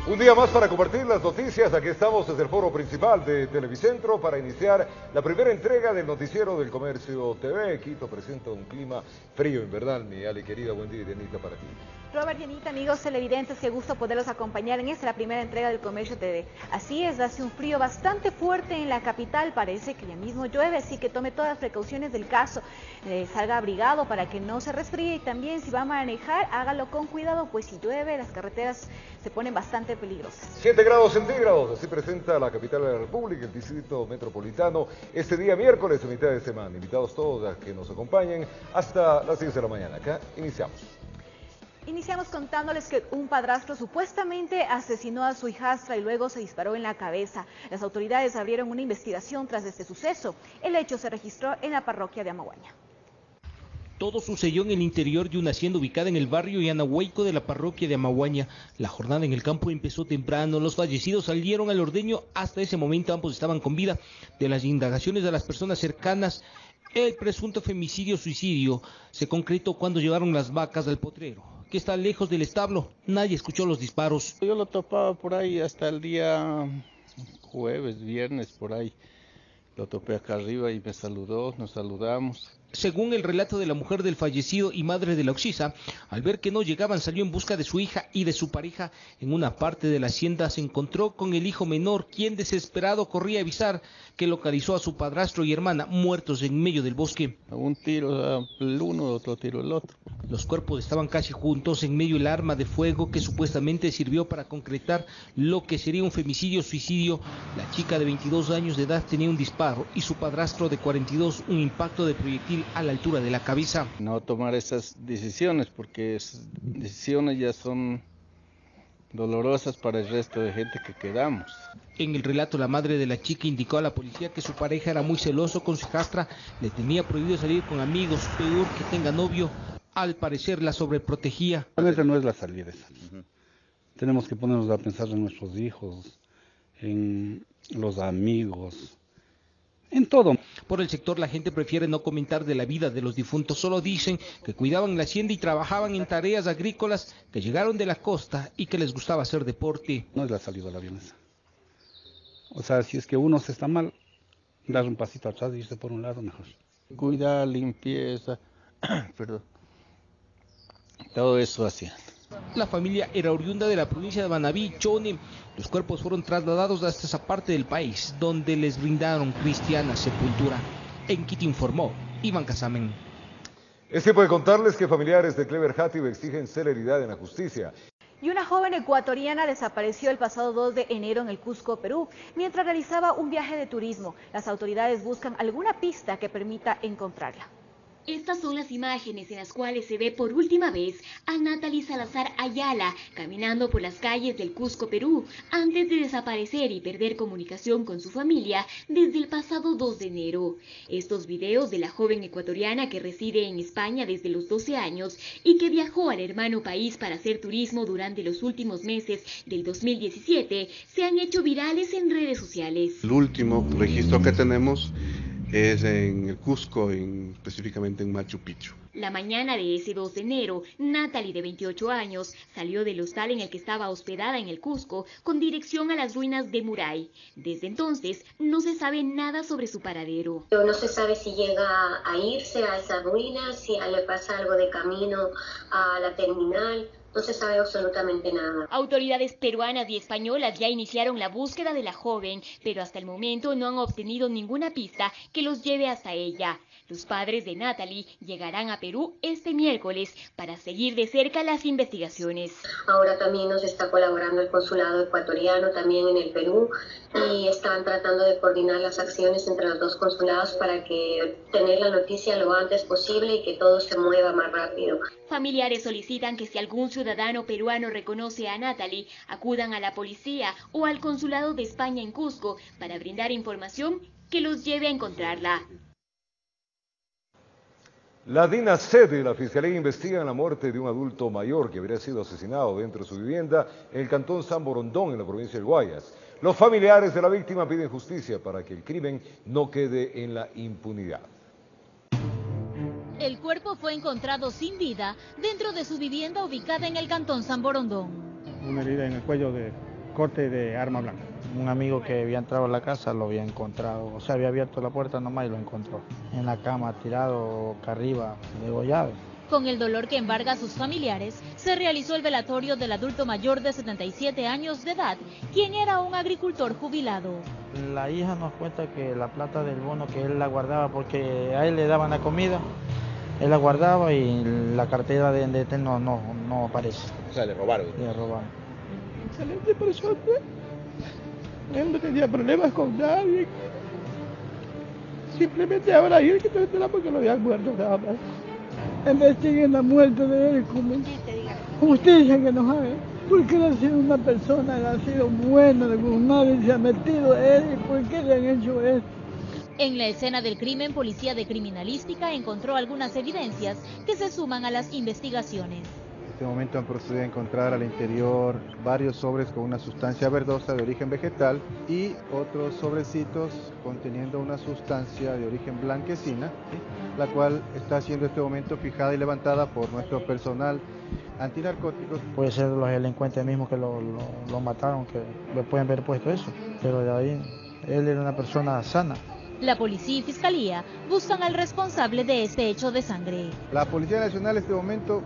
Un día más para compartir las noticias. Aquí estamos desde el foro principal de Televicentro para iniciar la primera entrega del noticiero del Comercio TV. Quito presenta un clima frío, en verdad, mi Ali querida. Buen día, Dianita, para ti. Robert y Anita, amigos televidentes, qué gusto poderlos acompañar en esta la primera entrega del Comercio TV. Así es, hace un frío bastante fuerte en la capital, parece que ya mismo llueve, así que tome todas las precauciones del caso. Salga abrigado para que no se resfríe y también si va a manejar, hágalo con cuidado, pues si llueve las carreteras se ponen bastante peligrosas. 7 grados centígrados, así presenta la capital de la República, el distrito metropolitano, este día miércoles de mitad de semana. Invitados todos a que nos acompañen hasta las 10 de la mañana. Acá iniciamos. Iniciamos contándoles que un padrastro supuestamente asesinó a su hijastra y luego se disparó en la cabeza. Las autoridades abrieron una investigación tras este suceso. El hecho se registró en la parroquia de Amaguaña. Todo sucedió en el interior de una hacienda ubicada en el barrio Yanahuayco de la parroquia de Amaguaña. La jornada en el campo empezó temprano, los fallecidos salieron al ordeño, hasta ese momento ambos estaban con vida. De las indagaciones de las personas cercanas, el presunto femicidio-suicidio se concretó cuando llevaron las vacas al potrero, que está lejos del establo. Nadie escuchó los disparos. Yo lo topaba por ahí hasta el día jueves, viernes, por ahí. Lo topé acá arriba y me saludó, nos saludamos. Según el relato de la mujer del fallecido y madre de la oxisa, al ver que no llegaban salió en busca de su hija y de su pareja. En una parte de la hacienda se encontró con el hijo menor, quien desesperado corría a avisar que localizó a su padrastro y hermana muertos en medio del bosque. Un tiro el uno, otro tiro el otro. Los cuerpos estaban casi juntos, en medio del arma de fuego que supuestamente sirvió para concretar lo que sería un femicidio-suicidio. La chica de 22 años de edad tenía un disparo y su padrastro de 42 un impacto de proyectil a la altura de la cabeza. No tomar esas decisiones porque esas decisiones ya son dolorosas para el resto de gente que quedamos. En el relato, la madre de la chica indicó a la policía que su pareja era muy celoso con su hijastra, le tenía prohibido salir con amigos, peor que tenga novio. Al parecer la sobreprotegía. Realmente no es la salida esa. Tenemos que ponernos a pensar en nuestros hijos, en los amigos, en todo. Por el sector la gente prefiere no comentar de la vida de los difuntos, solo dicen que cuidaban la hacienda y trabajaban en tareas agrícolas, que llegaron de la costa y que les gustaba hacer deporte. No es la salida a la avionesa. O sea, si es que uno se está mal, dar un pasito atrás y irse por un lado mejor. Cuidar, limpieza, perdón. Todo eso hacían. La familia era oriunda de la provincia de Manabí, Chone. Los cuerpos fueron trasladados hasta esa parte del país, donde les brindaron cristiana sepultura. En Quito informó Iván Casamen. Es tiempo de contarles que familiares de Clever Hatib exigen celeridad en la justicia. Y una joven ecuatoriana desapareció el pasado 2 de enero en el Cusco, Perú, mientras realizaba un viaje de turismo. Las autoridades buscan alguna pista que permita encontrarla. Estas son las imágenes en las cuales se ve por última vez a Natalie Salazar Ayala caminando por las calles del Cusco, Perú, antes de desaparecer y perder comunicación con su familia desde el pasado 2 de enero. Estos videos de la joven ecuatoriana que reside en España desde los 12 años y que viajó al hermano país para hacer turismo durante los últimos meses del 2017 se han hecho virales en redes sociales. El último registro que tenemos es en el Cusco, específicamente en Machu Picchu. La mañana de ese 2 de enero, Natalie, de 28 años, salió del hostal en el que estaba hospedada en el Cusco con dirección a las ruinas de Muray. Desde entonces, no se sabe nada sobre su paradero. No se sabe si llega a irse a esas ruinas, si le pasa algo de camino a la terminal. No se sabe absolutamente nada. Autoridades peruanas y españolas ya iniciaron la búsqueda de la joven, pero hasta el momento no han obtenido ninguna pista que los lleve hasta ella. Los padres de Natalie llegarán a Perú este miércoles para seguir de cerca las investigaciones. Ahora también nos está colaborando el consulado ecuatoriano también en el Perú y están tratando de coordinar las acciones entre los dos consulados para que tener la noticia lo antes posible y que todo se mueva más rápido. Familiares solicitan que si algún ciudadano peruano reconoce a Natalie, acudan a la policía o al consulado de España en Cusco para brindar información que los lleve a encontrarla. La DINASED y la Fiscalía investigan la muerte de un adulto mayor que habría sido asesinado dentro de su vivienda en el cantón San Borondón, en la provincia del Guayas. Los familiares de la víctima piden justicia para que el crimen no quede en la impunidad. El cuerpo fue encontrado sin vida dentro de su vivienda ubicada en el cantón San Borondón. Una herida en el cuello corte de arma blanca. Un amigo que había entrado a la casa lo había encontrado, o sea, había abierto la puerta nomás y lo encontró. En la cama, tirado, acá arriba, degollado. Con el dolor que embarga a sus familiares, se realizó el velatorio del adulto mayor de 77 años de edad, quien era un agricultor jubilado. La hija nos cuenta que la plata del bono que él la guardaba porque a él le daban la comida, él la guardaba y la cartera de él no aparece. O sea, le robaron. Le robaron. Excelente persona. Él no tenía problemas con nadie. Simplemente ahora él que te la porque lo habían muerto nada más. Investiguen la muerte de él como justicia que nos haga, porque él ha sido una persona, él ha sido buena, con nadie se ha metido a él, y por qué le han hecho esto. En la escena del crimen, policía de criminalística encontró algunas evidencias que se suman a las investigaciones. En este momento han procedido a encontrar al interior varios sobres con una sustancia verdosa de origen vegetal y otros sobrecitos conteniendo una sustancia de origen blanquecina, la cual está siendo en este momento fijada y levantada por nuestro personal antinarcóticos. Puede ser los delincuentes mismos que lo mataron, que le pueden haber puesto eso, pero de ahí él era una persona sana. La policía y fiscalía buscan al responsable de este hecho de sangre. La Policía Nacional en este momento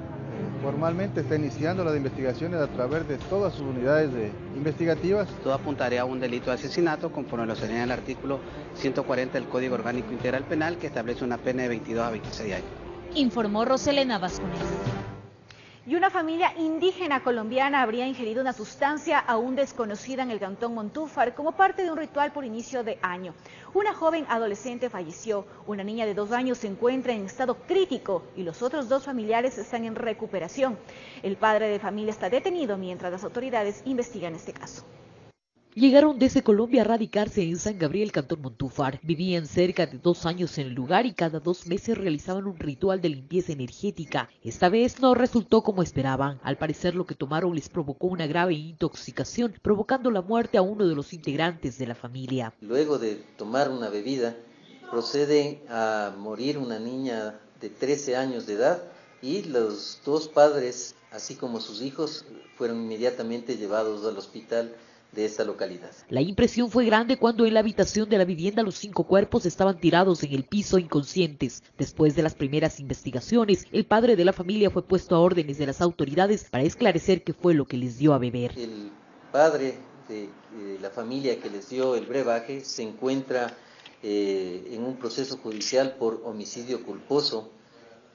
formalmente está iniciando las investigaciones a través de todas sus unidades investigativas. Todo apuntaría a un delito de asesinato conforme lo señala el artículo 140 del Código Orgánico Integral Penal, que establece una pena de 22 a 26 años. Informó Roselena Vasconés. Y una familia indígena colombiana habría ingerido una sustancia aún desconocida en el cantón Montúfar como parte de un ritual por inicio de año. Una joven adolescente falleció, una niña de 2 años se encuentra en estado crítico y los otros 2 familiares están en recuperación. El padre de familia está detenido mientras las autoridades investigan este caso. Llegaron desde Colombia a radicarse en San Gabriel, cantón Montúfar. Vivían cerca de 2 años en el lugar y cada 2 meses realizaban un ritual de limpieza energética. Esta vez no resultó como esperaban. Al parecer lo que tomaron les provocó una grave intoxicación, provocando la muerte a uno de los integrantes de la familia. Luego de tomar una bebida, procede a morir una niña de 13 años de edad y los 2 padres, así como sus hijos, fueron inmediatamente llevados al hospital de esta localidad. La impresión fue grande cuando en la habitación de la vivienda los 5 cuerpos estaban tirados en el piso inconscientes. Después de las primeras investigaciones, el padre de la familia fue puesto a órdenes de las autoridades para esclarecer qué fue lo que les dio a beber. El padre de la familia que les dio el brebaje se encuentra en un proceso judicial por homicidio culposo.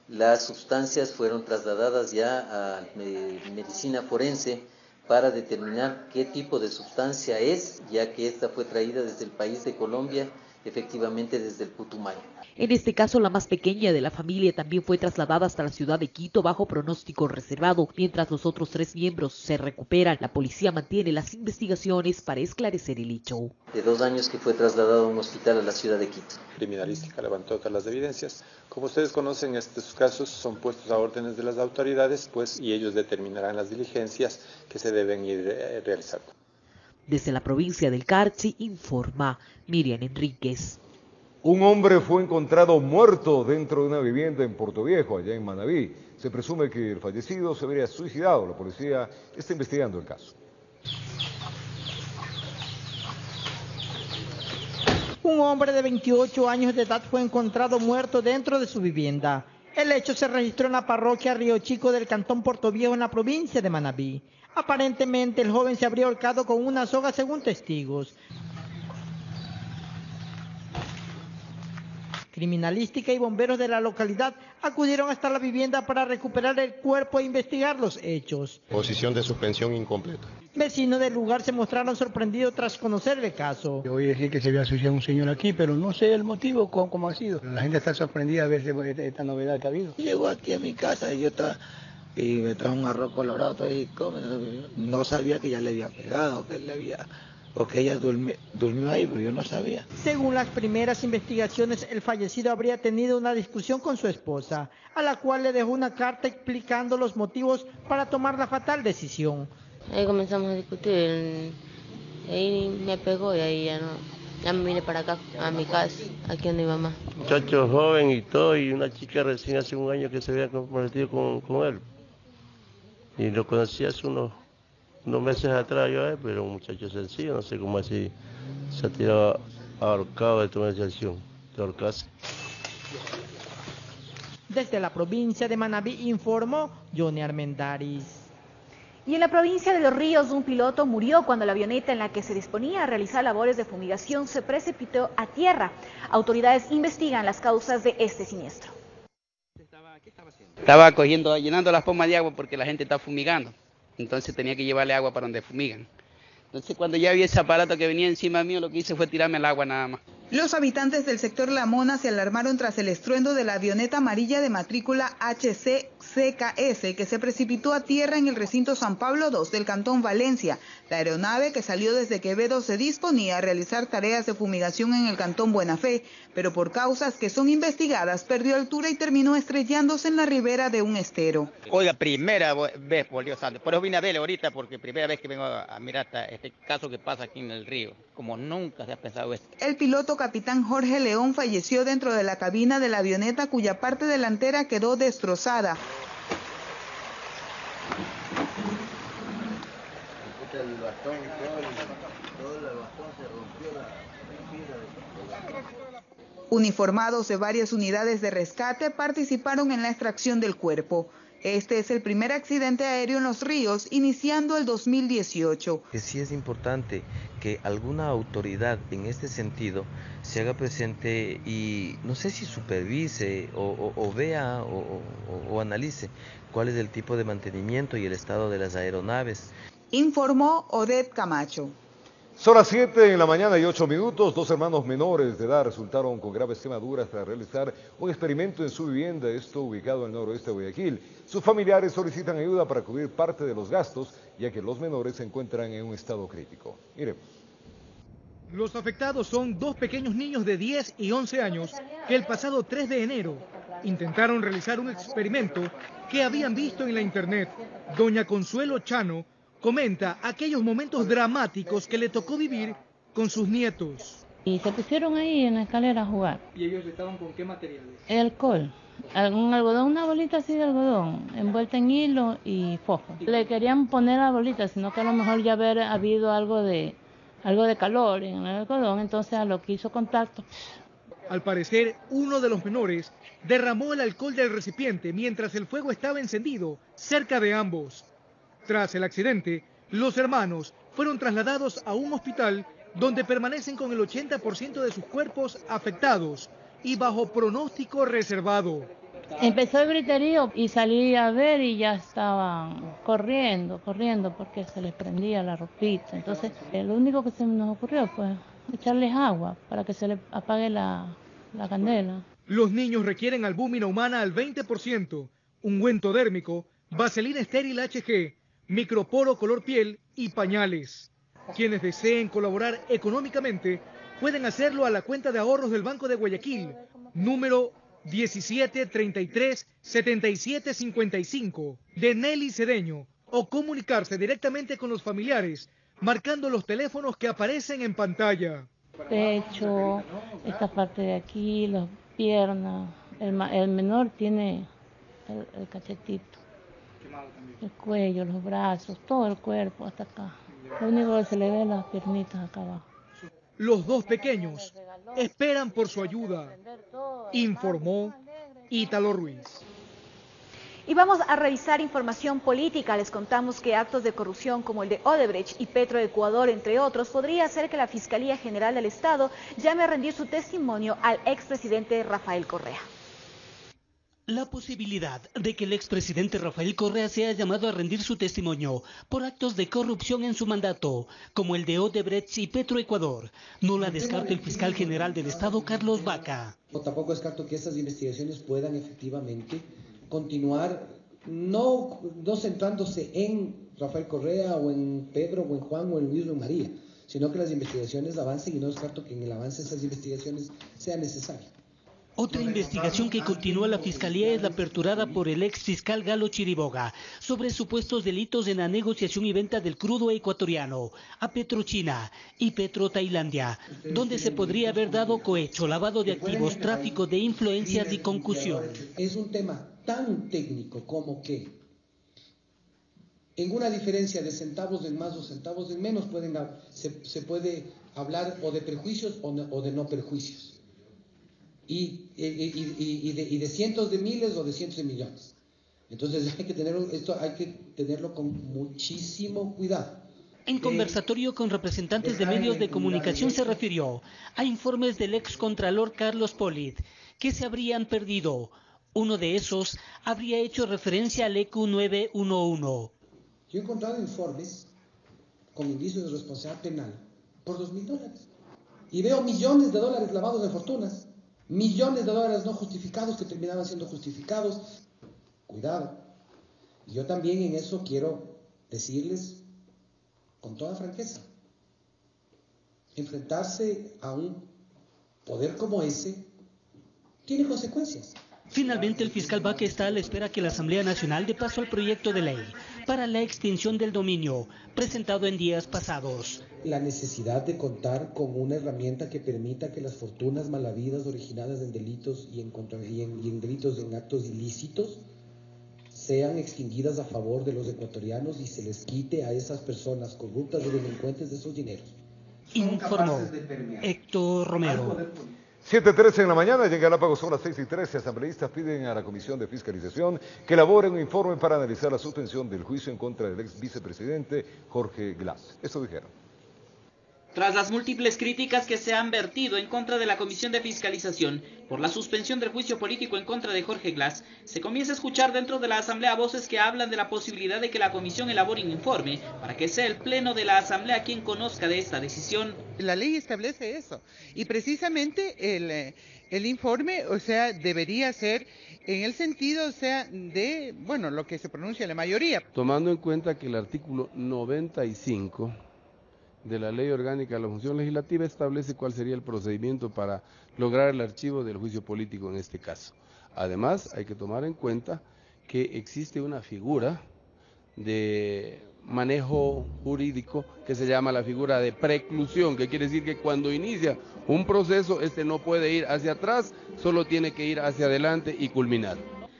Las sustancias fueron trasladadas ya a medicina forense para determinar qué tipo de sustancia es, ya que esta fue traída desde el país de Colombia, efectivamente desde el Putumayo. En este caso, la más pequeña de la familia también fue trasladada hasta la ciudad de Quito bajo pronóstico reservado, mientras los otros 3 miembros se recuperan. La policía mantiene las investigaciones para esclarecer el hecho. De 2 años que fue trasladado a un hospital a la ciudad de Quito. Criminalística levantó todas las evidencias. Como ustedes conocen, estos casos son puestos a órdenes de las autoridades, y ellos determinarán las diligencias que se deben ir realizando. Desde la provincia del Carchi, informa Miriam Enríquez. Un hombre fue encontrado muerto dentro de una vivienda en Puerto Viejo, allá en Manabí. Se presume que el fallecido se habría suicidado. La policía está investigando el caso. Un hombre de 28 años de edad fue encontrado muerto dentro de su vivienda. El hecho se registró en la parroquia Río Chico del cantón Puerto Viejo en la provincia de Manabí. Aparentemente el joven se habría ahorcado con una soga según testigos. Criminalística y bomberos de la localidad acudieron hasta la vivienda para recuperar el cuerpo e investigar los hechos. Posición de suspensión incompleta. Vecinos del lugar se mostraron sorprendidos tras conocer el caso. Yo oí decir que se había suicidado un señor aquí, pero no sé el motivo, cómo ha sido. La gente está sorprendida a ver esta novedad que ha habido. Llegó aquí a mi casa y me trajo un arroz colorado y no sabía que ya le había pegado, porque ella durmió ahí, pero yo no sabía. Según las primeras investigaciones, el fallecido habría tenido una discusión con su esposa, a la cual le dejó una carta explicando los motivos para tomar la fatal decisión. Ahí comenzamos a discutir, ahí me pegó y ahí ya me vine para acá, a mi casa, aquí donde mi mamá. Muchacho joven y todo, y una chica recién hace 1 año que se había comprometido con él. Y lo conocí hace unos unos meses atrás yo, pero un muchacho sencillo, no sé cómo así se ha tirado ahorcado de tomar decisión, de ahorcarse. Desde la provincia de Manabí informó Johnny Armendáriz. Y en la provincia de Los Ríos, un piloto murió cuando la avioneta en la que se disponía a realizar labores de fumigación se precipitó a tierra. Autoridades investigan las causas de este siniestro. Estaba llenando las pomas de agua porque la gente está fumigando. Entonces tenía que llevarle agua para donde fumigan. Entonces cuando ya vi ese aparato que venía encima mío, lo que hice fue tirarme el agua nada más. Los habitantes del sector La Mona se alarmaron tras el estruendo de la avioneta amarilla de matrícula HCCKS que se precipitó a tierra en el recinto San Pablo II del Cantón Valencia. La aeronave, que salió desde Quevedo, se disponía a realizar tareas de fumigación en el Cantón Buena Fe, pero por causas que son investigadas perdió altura y terminó estrellándose en la ribera de un estero. Oiga, primera vez, por Dios santo. Por eso vine a verle ahorita, porque primera vez que vengo a mirar este caso que pasa aquí en el río, como nunca se ha pensado esto. El piloto capitán Jorge León falleció dentro de la cabina de la avioneta, cuya parte delantera quedó destrozada. Uniformados de varias unidades de rescate participaron en la extracción del cuerpo. Este es el primer accidente aéreo en Los Ríos, iniciando el 2018. Que sí es importante que alguna autoridad en este sentido se haga presente y no sé si supervise o vea o analice cuál es el tipo de mantenimiento y el estado de las aeronaves. Informó Odette Camacho. Son las 7 de la mañana y 8 minutos. 2 hermanos menores de edad resultaron con graves quemaduras tras realizar un experimento en su vivienda, esto ubicado en el noroeste de Guayaquil. Sus familiares solicitan ayuda para cubrir parte de los gastos, ya que los menores se encuentran en un estado crítico. Miremos. Los afectados son 2 pequeños niños de 10 y 11 años que el pasado 3 de enero intentaron realizar un experimento que habían visto en la internet. Doña Consuelo Chano comenta aquellos momentos dramáticos que le tocó vivir con sus nietos. Y se pusieron ahí en la escalera a jugar. ¿Y ellos estaban con qué materiales? El alcohol, un algodón, una bolita así de algodón, envuelta en hilo y fósforo. Le querían poner la bolita, sino que a lo mejor ya haber habido algo de calor en el algodón, entonces a lo que hizo contacto. Al parecer, uno de los menores derramó el alcohol del recipiente mientras el fuego estaba encendido cerca de ambos. Tras el accidente, los hermanos fueron trasladados a un hospital donde permanecen con el 80% de sus cuerpos afectados y bajo pronóstico reservado. Empezó el griterío y salí a ver y ya estaban corriendo porque se les prendía la ropita. Entonces, lo único que se nos ocurrió fue echarles agua para que se les apague la candela. Los niños requieren albúmina humana al 20%, ungüento dérmico, vaselina estéril HG, microporo color piel y pañales. Quienes deseen colaborar económicamente pueden hacerlo a la cuenta de ahorros del Banco de Guayaquil, número 1733-7755 de Nelly Cedeño, o comunicarse directamente con los familiares marcando los teléfonos que aparecen en pantalla. Pecho, esta parte de aquí, las piernas, el menor tiene el cachetito. El cuello, los brazos, todo el cuerpo hasta acá. Lo único que se le ve es las piernitas acá abajo. Los 2 pequeños esperan por su ayuda, informó Ítalo Ruiz. Y vamos a revisar información política. Les contamos que actos de corrupción como el de Odebrecht y Petroecuador, entre otros, podría hacer que la Fiscalía General del Estado llame a rendir su testimonio al expresidente Rafael Correa. La posibilidad de que el expresidente Rafael Correa sea llamado a rendir su testimonio por actos de corrupción en su mandato, como el de Odebrecht y Petroecuador, no la descarta el fiscal general del Estado, Carlos Vaca. Tampoco descarto que estas investigaciones puedan efectivamente continuar, no centrándose en Rafael Correa o en Pedro o en Juan o en Luis o en María, sino que las investigaciones avancen y no descarto que en el avance de esas investigaciones sea necesario. Otra investigación que continúa la Fiscalía es la aperturada por el ex fiscal Galo Chiriboga sobre supuestos delitos en la negociación y venta del crudo ecuatoriano a Petrochina y Petrotailandia, donde se podría haber dado cohecho, lavado de activos, tráfico de influencias y concusión. Es un tema tan técnico como que En una diferencia de centavos de más o centavos de menos se puede hablar o de perjuicios o de no perjuicios. Y de cientos de miles o de cientos de millones. Entonces hay que tenerlo con muchísimo cuidado. En conversatorio con representantes de medios de comunicación se refirió a informes del excontralor Carlos Polit que se habrían perdido. Uno de esos habría hecho referencia al EQ 911. Yo he encontrado informes con indicios de responsabilidad penal por $2.000. Y veo millones de dólares lavados de fortunas, millones de dólares no justificados que terminaban siendo justificados. Cuidado. Y yo también en eso quiero decirles con toda franqueza, enfrentarse a un poder como ese tiene consecuencias. Finalmente, el fiscal Baque está a la espera que la Asamblea Nacional dé paso al proyecto de ley para la extinción del dominio, presentado en días pasados. La necesidad de contar con una herramienta que permita que las fortunas mal habidas originadas en delitos y en delitos en actos ilícitos sean extinguidas a favor de los ecuatorianos y se les quite a esas personas corruptas y delincuentes de esos dineros. Informó Héctor Romero. 7:13 en la mañana, en Galápagos son las 6:13. Asambleístas piden a la Comisión de Fiscalización que elabore un informe para analizar la suspensión del juicio en contra del ex vicepresidente Jorge Glass. Eso dijeron. Tras las múltiples críticas que se han vertido en contra de la Comisión de Fiscalización por la suspensión del juicio político en contra de Jorge Glass, se comienza a escuchar dentro de la Asamblea voces que hablan de la posibilidad de que la Comisión elabore un informe para que sea el Pleno de la Asamblea quien conozca de esta decisión. La ley establece eso y precisamente el informe, debería ser en el sentido, de, lo que se pronuncia la mayoría. Tomando en cuenta que el artículo 95 de la Ley Orgánica de la Función Legislativa establece cuál sería el procedimiento para lograr el archivo del juicio político en este caso. Además, hay que tomar en cuenta que existe una figura de manejo jurídico que se llama la figura de preclusión, que quiere decir que cuando inicia un proceso, no puede ir hacia atrás, solo tiene que ir hacia adelante y culminar.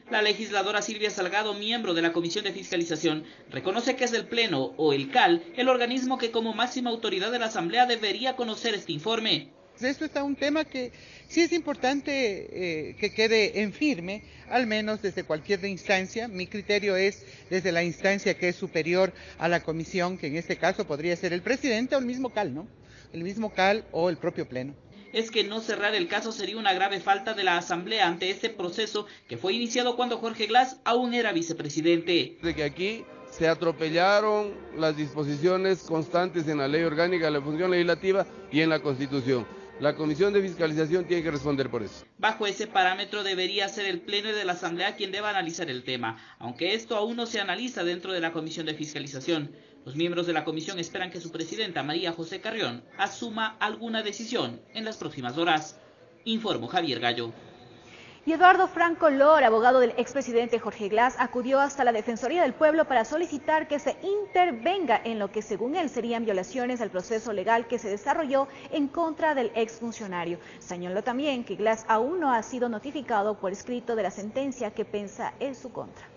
La legisladora Silvia Salgado, miembro de la Comisión de Fiscalización, reconoce que es el Pleno o el CAL el organismo que como máxima autoridad de la Asamblea debería conocer este informe. Esto está un tema que sí es importante que quede en firme, al menos desde cualquier instancia. Mi criterio es desde la instancia que es superior a la comisión, que en este caso podría ser el presidente o el mismo CAL, ¿no? El mismo CAL o el propio Pleno. Es que no cerrar el caso sería una grave falta de la Asamblea ante este proceso que fue iniciado cuando Jorge Glass aún era vicepresidente. De que aquí se atropellaron las disposiciones constantes en la Ley Orgánica de la Función Legislativa y en la Constitución. La Comisión de Fiscalización tiene que responder por eso. Bajo ese parámetro debería ser el Pleno de la Asamblea quien deba analizar el tema, aunque esto aún no se analiza dentro de la Comisión de Fiscalización. Los miembros de la comisión esperan que su presidenta, María José Carrión, asuma alguna decisión en las próximas horas. Informó Javier Gallo. Y Eduardo Franco Lora, abogado del expresidente Jorge Glass, acudió hasta la Defensoría del Pueblo para solicitar que se intervenga en lo que según él serían violaciones al proceso legal que se desarrolló en contra del exfuncionario. Señaló también que Glass aún no ha sido notificado por escrito de la sentencia que pensa en su contra.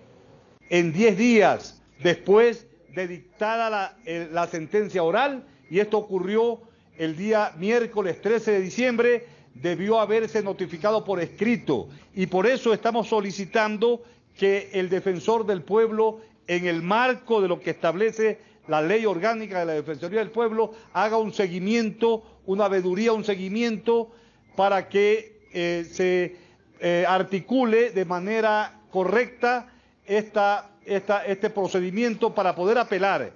En 10 días después de dictada la sentencia oral, y esto ocurrió el día miércoles 13 de diciembre, debió haberse notificado por escrito, y por eso estamos solicitando que el defensor del pueblo, en el marco de lo que establece la ley orgánica de la Defensoría del Pueblo, haga un seguimiento, una veeduría, un seguimiento para que se articule de manera correcta este procedimiento para poder apelar.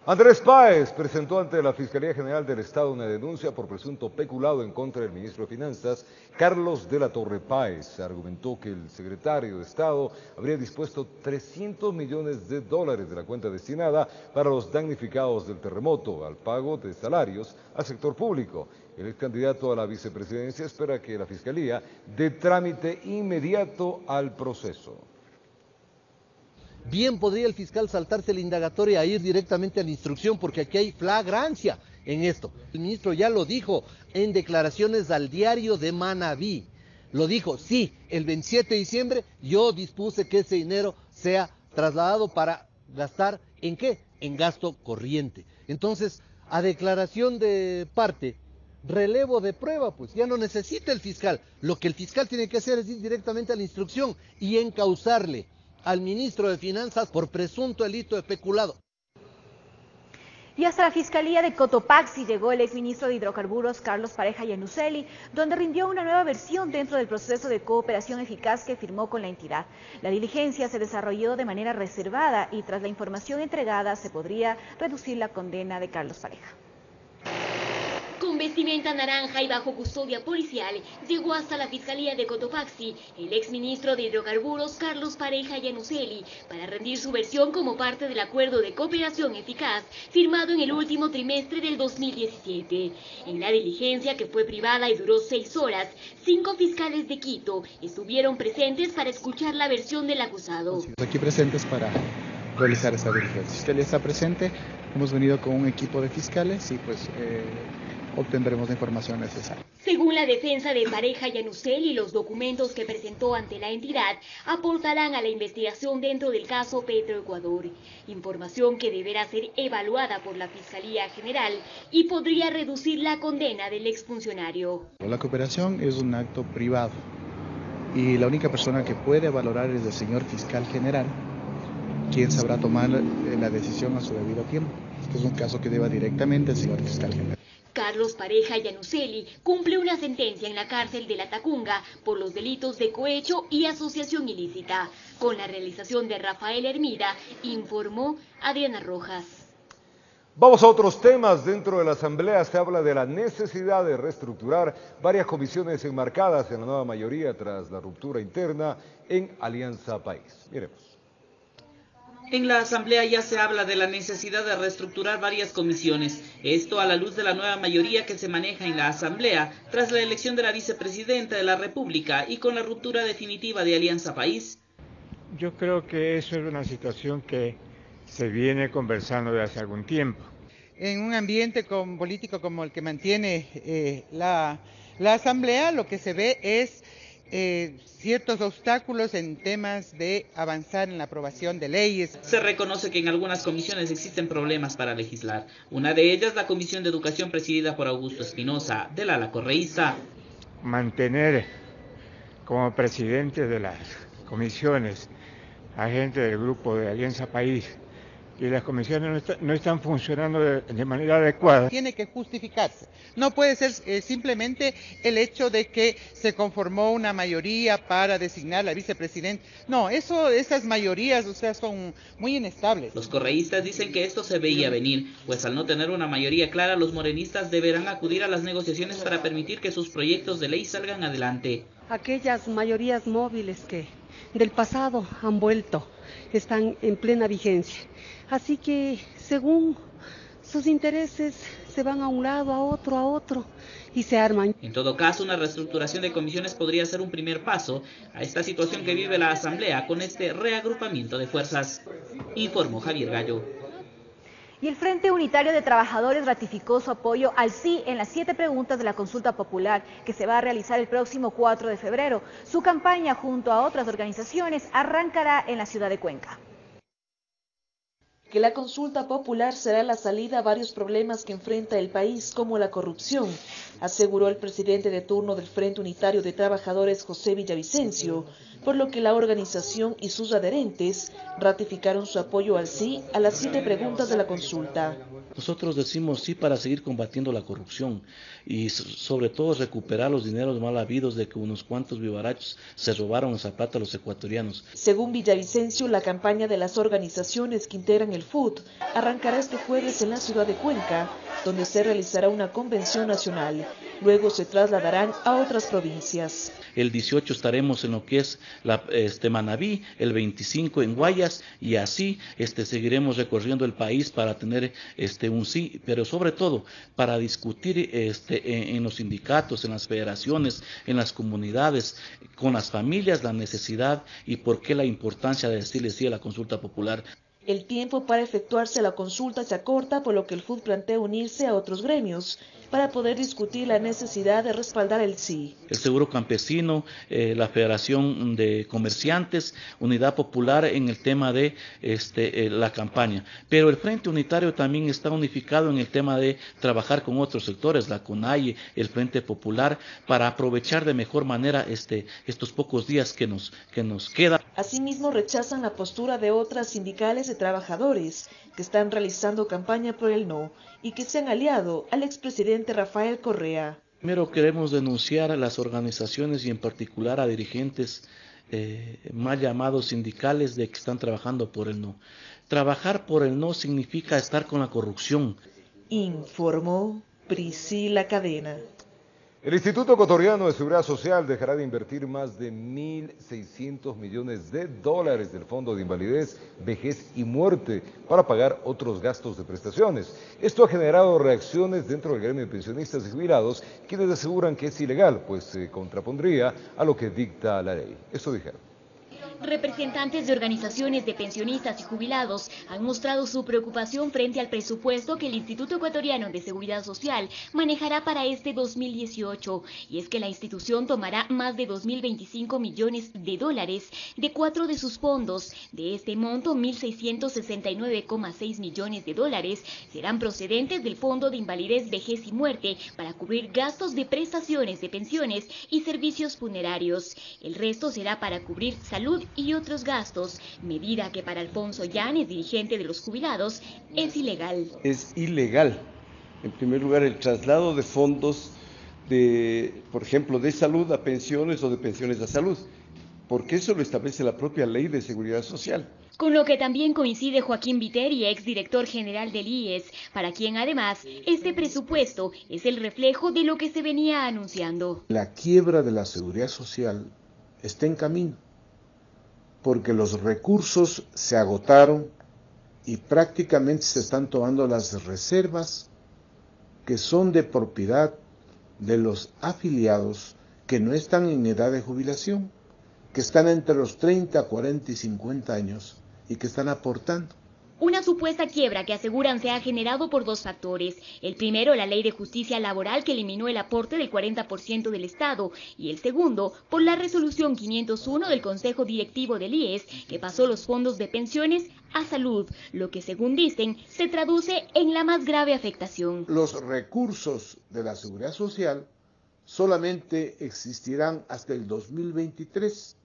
Andrés Páez presentó ante la Fiscalía General del Estado una denuncia por presunto peculado en contra del ministro de Finanzas, Carlos de la Torre Páez. Argumentó que el secretario de Estado habría dispuesto $300 millones de la cuenta destinada para los damnificados del terremoto al pago de salarios al sector público. El ex candidato a la vicepresidencia espera que la Fiscalía dé trámite inmediato al proceso. Bien podría el fiscal saltarse la indagatoria e ir directamente a la instrucción, porque aquí hay flagrancia en esto. El ministro ya lo dijo en declaraciones al diario de Manabí. Lo dijo, sí, el 27 de diciembre yo dispuse que ese dinero sea trasladado para gastar ¿en qué? En gasto corriente. Entonces, a declaración de parte, relevo de prueba, pues ya no necesita el fiscal. Lo que el fiscal tiene que hacer es ir directamente a la instrucción y encauzarle al ministro de Finanzas por presunto delito de peculado. Y hasta la Fiscalía de Cotopaxi llegó el exministro de Hidrocarburos Carlos Pareja Yannuzeli, donde rindió una nueva versión dentro del proceso de cooperación eficaz que firmó con la entidad. La diligencia se desarrolló de manera reservada y tras la información entregada se podría reducir la condena de Carlos Pareja. Con vestimenta naranja y bajo custodia policial, llegó hasta la Fiscalía de Cotopaxi el exministro de Hidrocarburos Carlos Pareja Yannuzeli para rendir su versión como parte del acuerdo de cooperación eficaz firmado en el último trimestre del 2017. En la diligencia, que fue privada y duró 6 horas, 5 fiscales de Quito estuvieron presentes para escuchar la versión del acusado. Aquí presentes para realizar esta diligencia. La Fiscalía está presente, hemos venido con un equipo de fiscales y pues obtendremos la información necesaria. Según la defensa de Pareja Yannuzeli, los documentos que presentó ante la entidad aportarán a la investigación dentro del caso Petroecuador, información que deberá ser evaluada por la Fiscalía General y podría reducir la condena del exfuncionario. La cooperación es un acto privado y la única persona que puede valorar es el señor fiscal general, quien sabrá tomar la decisión a su debido tiempo. Este es un caso que deba directamente al señor fiscal general. Carlos Pareja Yannuzeli cumple una sentencia en la cárcel de La Tacunga por los delitos de cohecho y asociación ilícita. Con la realización de Rafael Hermida, informó Adriana Rojas. Vamos a otros temas. Dentro de la Asamblea se habla de la necesidad de reestructurar varias comisiones enmarcadas en la nueva mayoría tras la ruptura interna en Alianza País. Miremos. En la Asamblea ya se habla de la necesidad de reestructurar varias comisiones, esto a la luz de la nueva mayoría que se maneja en la Asamblea tras la elección de la vicepresidenta de la República y con la ruptura definitiva de Alianza País. Yo creo que eso es una situación que se viene conversando de hace algún tiempo. En un ambiente político como el que mantiene la Asamblea, lo que se ve es ciertos obstáculos en temas de avanzar en la aprobación de leyes. Se reconoce que en algunas comisiones existen problemas para legislar. Una de ellas, la Comisión de Educación presidida por Augusto Espinosa, del ala correísta. Mantener como presidente de las comisiones a gente del grupo de Alianza País y las comisiones no están funcionando de manera adecuada. Tiene que justificarse. No puede ser simplemente el hecho de que se conformó una mayoría para designar a la vicepresidenta. No, esas mayorías, son muy inestables. Los correístas dicen que esto se veía venir, pues al no tener una mayoría clara, los morenistas deberán acudir a las negociaciones para permitir que sus proyectos de ley salgan adelante. Aquellas mayorías móviles que del pasado han vuelto, están en plena vigencia. Así que, según sus intereses, se van a un lado, a otro, y se arman. En todo caso, una reestructuración de comisiones podría ser un primer paso a esta situación que vive la Asamblea con este reagrupamiento de fuerzas, informó Javier Gallo. Y el Frente Unitario de Trabajadores ratificó su apoyo al sí en las 7 preguntas de la consulta popular que se va a realizar el próximo 4 de febrero. Su campaña junto a otras organizaciones arrancará en la ciudad de Cuenca. Que la consulta popular será la salida a varios problemas que enfrenta el país, como la corrupción, aseguró el presidente de turno del Frente Unitario de Trabajadores, José Villavicencio, por lo que la organización y sus adherentes ratificaron su apoyo al sí a las 7 preguntas de la consulta. Nosotros decimos sí para seguir combatiendo la corrupción y sobre todo recuperar los dineros mal habidos de que unos cuantos vivarachos se robaron esa plata a los ecuatorianos. Según Villavicencio, la campaña de las organizaciones que integran el FUT arrancará este jueves en la ciudad de Cuenca, donde se realizará una convención nacional. Luego se trasladarán a otras provincias. El 18 estaremos en lo que es Manabí, el 25 en Guayas y así seguiremos recorriendo el país para tener un sí, pero sobre todo para discutir en los sindicatos, en las federaciones, en las comunidades, con las familias la necesidad y por qué la importancia de decirle sí a la consulta popular. El tiempo para efectuarse la consulta se acorta, por lo que el FUD plantea unirse a otros gremios para poder discutir la necesidad de respaldar el sí. El Seguro Campesino, la Federación de Comerciantes, Unidad Popular en el tema de la campaña. Pero el Frente Unitario también está unificado en el tema de trabajar con otros sectores, la CONAIE, el Frente Popular, para aprovechar de mejor manera estos pocos días que nos quedan. Asimismo, rechazan la postura de otras sindicales de trabajadores que están realizando campaña por el no y que se han aliado al expresidente Rafael Correa. Primero queremos denunciar a las organizaciones y en particular a dirigentes mal llamados sindicales de que están trabajando por el no. Trabajar por el no significa estar con la corrupción. Informó Priscila Cadena. El Instituto Ecuatoriano de Seguridad Social dejará de invertir más de 1.600 millones de dólares del Fondo de Invalidez, Vejez y Muerte para pagar otros gastos de prestaciones. Esto ha generado reacciones dentro del gremio de pensionistas y jubilados, quienes aseguran que es ilegal, pues se contrapondría a lo que dicta la ley. Esto dijeron. Representantes de organizaciones de pensionistas y jubilados han mostrado su preocupación frente al presupuesto que el Instituto Ecuatoriano de Seguridad Social manejará para este 2018, y es que la institución tomará más de 2.025 millones de dólares de 4 de sus fondos. De este monto, 1.669,6 millones de dólares serán procedentes del Fondo de Invalidez, Vejez y Muerte para cubrir gastos de prestaciones de pensiones y servicios funerarios. El resto será para cubrir salud y otros gastos, medida que para Alfonso Llanes, dirigente de los jubilados, es ilegal. Es ilegal, en primer lugar, el traslado de fondos por ejemplo, de salud a pensiones o de pensiones a salud, porque eso lo establece la propia Ley de Seguridad Social. Con lo que también coincide Joaquín Viteri, exdirector general del IES, para quien además este presupuesto es el reflejo de lo que se venía anunciando. La quiebra de la seguridad social está en camino, porque los recursos se agotaron y prácticamente se están tomando las reservas que son de propiedad de los afiliados que no están en edad de jubilación, que están entre los 30, 40 y 50 años y que están aportando. Una supuesta quiebra que aseguran se ha generado por dos factores. El primero, la Ley de Justicia Laboral, que eliminó el aporte del 40% del Estado, y el segundo, por la Resolución 501 del Consejo Directivo del IES, que pasó los fondos de pensiones a salud, lo que, según dicen, se traduce en la más grave afectación. Los recursos de la Seguridad Social solamente existirán hasta el 2023,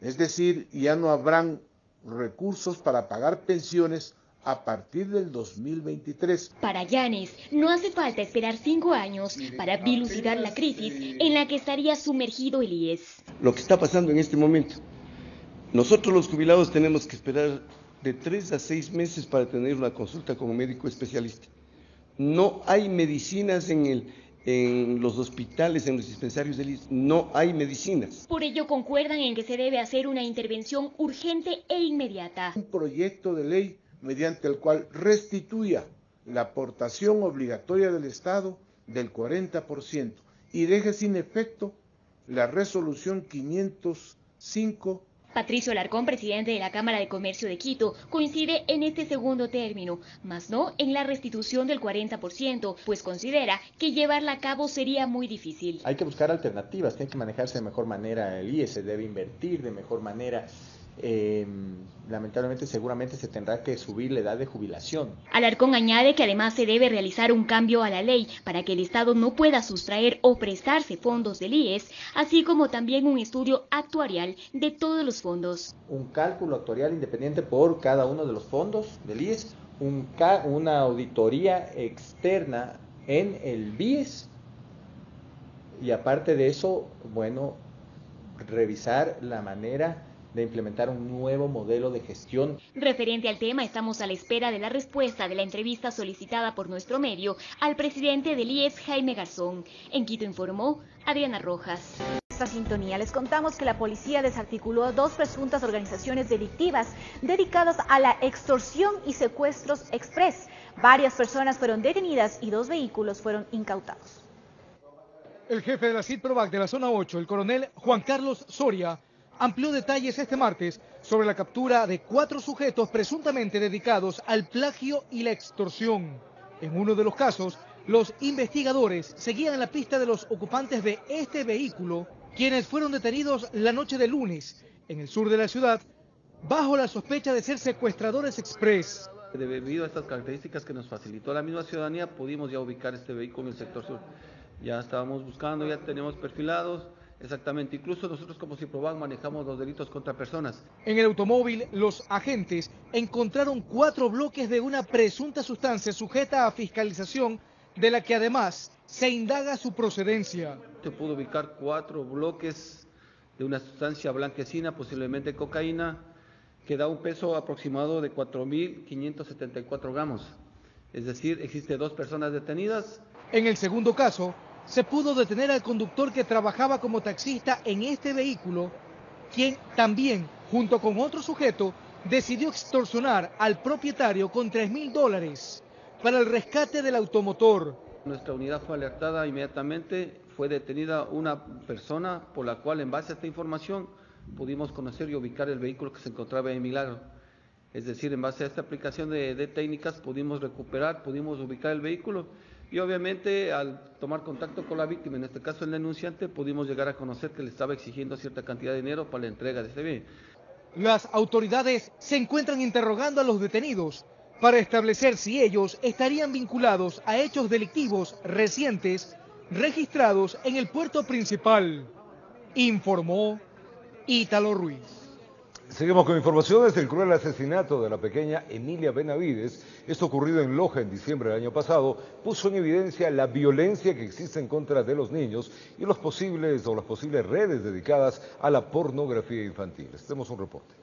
es decir, ya no habrán recursos para pagar pensiones a partir del 2023. Para Llanes, no hace falta esperar 5 años para dilucidar la crisis en la que estaría sumergido el IES. Lo que está pasando en este momento, nosotros los jubilados tenemos que esperar de 3 a 6 meses para tener una consulta con un médico especialista. No hay medicinas en los hospitales, en los dispensarios del IES, no hay medicinas. Por ello concuerdan en que se debe hacer una intervención urgente e inmediata. Un proyecto de ley mediante el cual restituya la aportación obligatoria del Estado del 40% y deje sin efecto la resolución 505. Patricio Alarcón, presidente de la Cámara de Comercio de Quito, coincide en este segundo término, mas no en la restitución del 40%, pues considera que llevarla a cabo sería muy difícil. Hay que buscar alternativas, tiene que manejarse de mejor manera el IES, se debe invertir de mejor manera. Lamentablemente seguramente se tendrá que subir la edad de jubilación. Alarcón añade que además se debe realizar un cambio a la ley para que el Estado no pueda sustraer o prestarse fondos del IES, así como también un estudio actuarial de todos los fondos. Un cálculo actuarial independiente por cada uno de los fondos del IES, una auditoría externa en el BIES y aparte de eso, bueno, revisar la manera de implementar un nuevo modelo de gestión. Referente al tema, estamos a la espera de la respuesta de la entrevista solicitada por nuestro medio al presidente del IES, Jaime Garzón. En Quito informó Adriana Rojas. En esta sintonía les contamos que la policía desarticuló 2 presuntas organizaciones delictivas dedicadas a la extorsión y secuestros express. Varias personas fueron detenidas y 2 vehículos fueron incautados. El jefe de la CIDPROVAC de la zona 8, el coronel Juan Carlos Soria, amplió detalles este martes sobre la captura de 4 sujetos presuntamente dedicados al plagio y la extorsión. En uno de los casos, los investigadores seguían la pista de los ocupantes de este vehículo, quienes fueron detenidos la noche de lunes en el sur de la ciudad, bajo la sospecha de ser secuestradores express. Debido a estas características que nos facilitó la misma ciudadanía, pudimos ya ubicar este vehículo en el sector sur. Ya estábamos buscando, ya teníamos perfilados, exactamente. Incluso nosotros como Ciproban manejamos los delitos contra personas. En el automóvil, los agentes encontraron 4 bloques de una presunta sustancia sujeta a fiscalización, de la que además se indaga su procedencia. Se pudo ubicar 4 bloques de una sustancia blanquecina, posiblemente cocaína, que da un peso aproximado de 4.574 gramos. Es decir, existe 2 personas detenidas. En el segundo caso, se pudo detener al conductor que trabajaba como taxista en este vehículo, quien también, junto con otro sujeto, decidió extorsionar al propietario con $3.000 para el rescate del automotor. Nuestra unidad fue alertada inmediatamente, fue detenida una persona por la cual, en base a esta información, pudimos conocer y ubicar el vehículo que se encontraba en Milagro. Es decir, en base a esta aplicación de técnicas pudimos recuperar, pudimos ubicar el vehículo y obviamente al tomar contacto con la víctima, en este caso el denunciante, pudimos llegar a conocer que le estaba exigiendo cierta cantidad de dinero para la entrega de este bien. Las autoridades se encuentran interrogando a los detenidos para establecer si ellos estarían vinculados a hechos delictivos recientes registrados en el puerto principal, informó Ítalo Ruiz. Seguimos con informaciones del cruel asesinato de la pequeña Emilia Benavides. Esto ocurrido en Loja en diciembre del año pasado puso en evidencia la violencia que existe en contra de los niños y las posibles redes dedicadas a la pornografía infantil. Tenemos un reporte.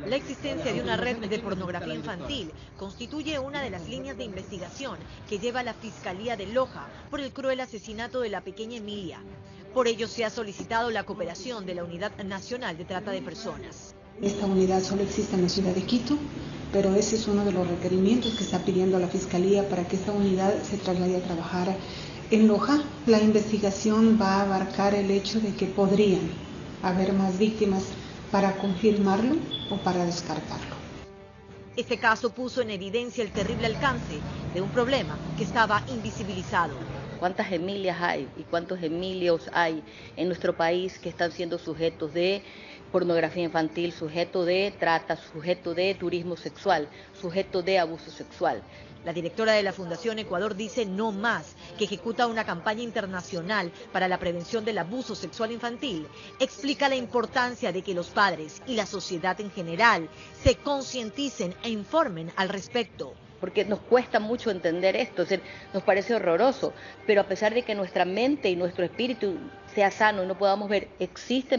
La existencia de una red de pornografía infantil constituye una de las líneas de investigación que lleva la Fiscalía de Loja por el cruel asesinato de la pequeña Emilia. Por ello se ha solicitado la cooperación de la Unidad Nacional de Trata de Personas. Esta unidad solo existe en la ciudad de Quito, pero ese es uno de los requerimientos que está pidiendo la Fiscalía para que esta unidad se traslade a trabajar en Loja. La investigación va a abarcar el hecho de que podrían haber más víctimas para confirmarlo o para descartarlo. Este caso puso en evidencia el terrible alcance de un problema que estaba invisibilizado. ¿Cuántas Emilias hay y cuántos Emilios hay en nuestro país que están siendo sujetos de pornografía infantil, sujetos de trata, sujetos de turismo sexual, sujetos de abuso sexual? La directora de la Fundación Ecuador dice no más, que ejecuta una campaña internacional para la prevención del abuso sexual infantil. Explica la importancia de que los padres y la sociedad en general se concienticen e informen al respecto. Porque nos cuesta mucho entender esto, nos parece horroroso, pero a pesar de que nuestra mente y nuestro espíritu sea sano y no podamos ver, existe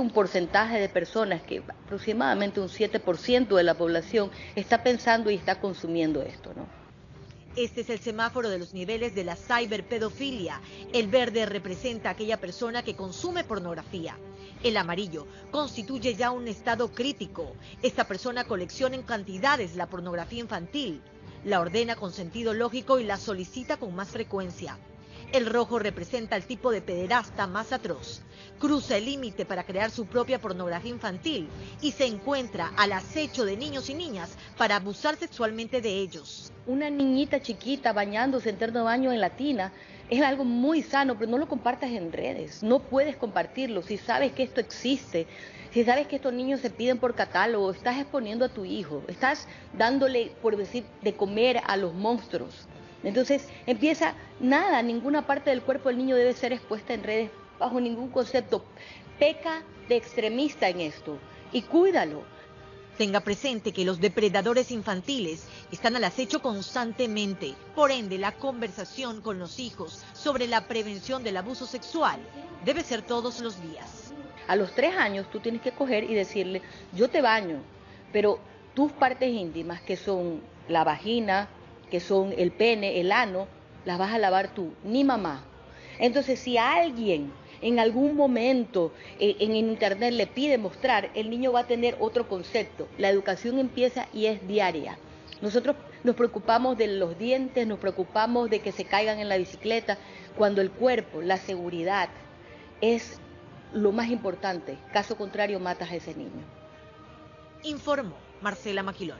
un porcentaje de personas que aproximadamente un 7% de la población está pensando y está consumiendo esto, ¿no? Este es el semáforo de los niveles de la ciberpedofilia. El verde representa a aquella persona que consume pornografía. El amarillo constituye ya un estado crítico. Esta persona colecciona en cantidades la pornografía infantil, la ordena con sentido lógico y la solicita con más frecuencia. El rojo representa el tipo de pederasta más atroz. Cruza el límite para crear su propia pornografía infantil y se encuentra al acecho de niños y niñas para abusar sexualmente de ellos. Una niñita chiquita bañándose en terno de baño en la tina es algo muy sano, pero no lo compartas en redes. No puedes compartirlo. Si sabes que esto existe, si sabes que estos niños se piden por catálogo, estás exponiendo a tu hijo, estás dándole, por decir, de comer a los monstruos. Entonces ninguna parte del cuerpo del niño debe ser expuesta en redes bajo ningún concepto. Peca de extremista en esto y cuídalo. Tenga presente que los depredadores infantiles están al acecho constantemente. Por ende, la conversación con los hijos sobre la prevención del abuso sexual debe ser todos los días. A los 3 años tú tienes que coger y decirle, yo te baño, pero tus partes íntimas, que son la vagina, que son el pene, el ano, las vas a lavar tú, ni mamá. Entonces, si alguien en algún momento en internet le pide mostrar, el niño va a tener otro concepto. La educación empieza y es diaria. Nosotros nos preocupamos de los dientes, nos preocupamos de que se caigan en la bicicleta, cuando el cuerpo, la seguridad, es lo más importante. Caso contrario, matas a ese niño. Informó Marcela Maquilón.